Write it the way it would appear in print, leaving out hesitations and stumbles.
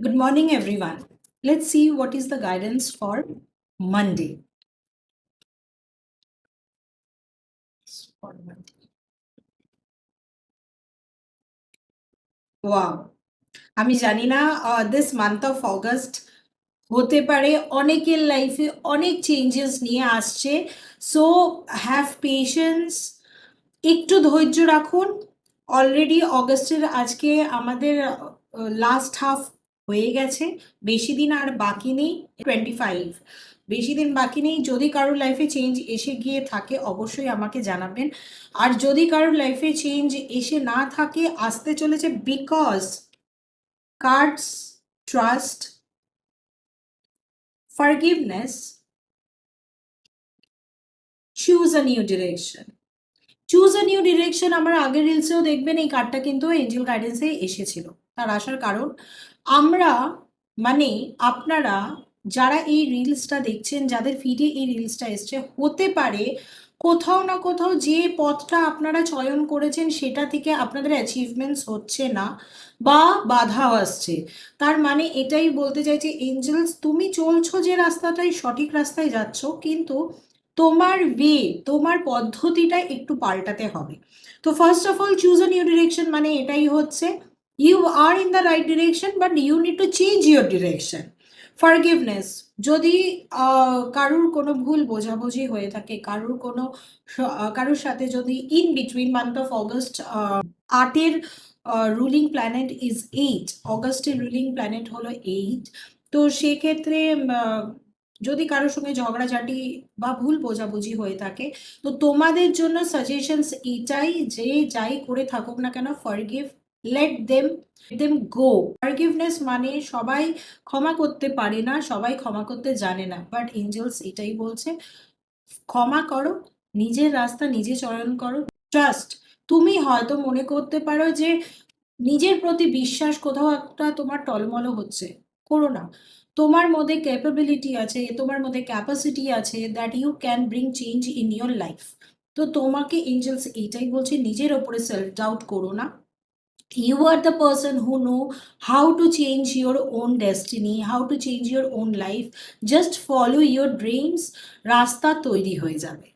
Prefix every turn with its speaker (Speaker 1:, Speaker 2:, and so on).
Speaker 1: Good morning, everyone. Let's see what is the guidance for Monday. For Monday. Wow. আমি জানি না this month of August হতে পারে অনেকের লাইফে অনেক চেঞ্জেস নিয়ে আসছে। সো হ্যাভ পেশেন্স, একটু ধৈর্য রাখুন। অলরেডি অগস্টের আজকে আমাদের লাস্ট হাফ হয়ে গেছে, বেশি দিন আর বাকি নেই। 25, বেশি দিন বাকি নেই। যদি কারোর লাইফে চেঞ্জ এসে গিয়ে থাকে অবশ্যই আমাকে জানাবেন, আর যদি কারোর লাইফে চেঞ্জ এসে না থাকে আসতে চলেছে, because cards, trust, forgiveness, choose a new direction. Choose a new direction আমার আগের রিলসেও দেখবেন এই কার্ডটা কিন্তু এঞ্জেল গাইডেন্সে এসেছিল। তার আসার কারণ আমরা মানে আপনারা যারা এই রিলসটা দেখছেন, যাদের ফিডে এই রিলসটা এসছে, হতে পারে কোথাও না কোথাও যে পথটা আপনারা চয়ন করেছেন সেটা থেকে আপনাদের অ্যাচিভমেন্টস হচ্ছে না বা বাধাও আসছে। তার মানে এটাই বলতে চাইছি, এঞ্জেলস তুমি চলছো যে রাস্তাটাই সঠিক রাস্তায় যাচ্ছ, কিন্তু তোমার তোমার পদ্ধতিটা একটু পাল্টাতে হবে। তো first of all choose a new direction মানে এটাই হচ্ছে, you are in the right direction but you need to change your direction. Forgiveness, যদি কারুর কোনো ভুল বোঝাবুঝি হয়ে থাকে, কারুর সাথে যদি in between month of August, 8-এর রুলিং প্ল্যানেট ইজ 8, অগস্টের রুলিং প্ল্যানেট হলো 8। তো সেক্ষেত্রে যদি কারোর সঙ্গে ঝগড়াঝাটি বা ভুল বোঝাবুঝি হয়ে থাকে, তো তোমাদের জন্য সাজেশনস এটাই যে যাই করে থাকুক না কেন, ফরগিভ, লেট দেম গো। ফরগিভনেস মানে সবাই ক্ষমা করতে পারে না, সবাই ক্ষমা করতে জানে না, বাট এঞ্জেলস এটাই বলছে, ক্ষমা করো, নিজের রাস্তা নিজে চয়ন করো। ট্রাস্ট, তুমি হয়তো মনে করতে পারো যে নিজের প্রতি বিশ্বাস কোথাও একটা তোমার টলমল হচ্ছে, করো না। তোমার মধ্যে ক্যাপাবিলিটি আছে, তোমার মধ্যে ক্যাপাসিটি আছে, that you can bring change in your life. তো তোমাকে এঞ্জেলস এইটাই বলছে, নিজের ওপরে সেলফ ডাউট করো না। You are the person who know how to change your own destiny, how to change your own life. Just follow your dreams, রাস্তা তৈরি হয়ে যাবে।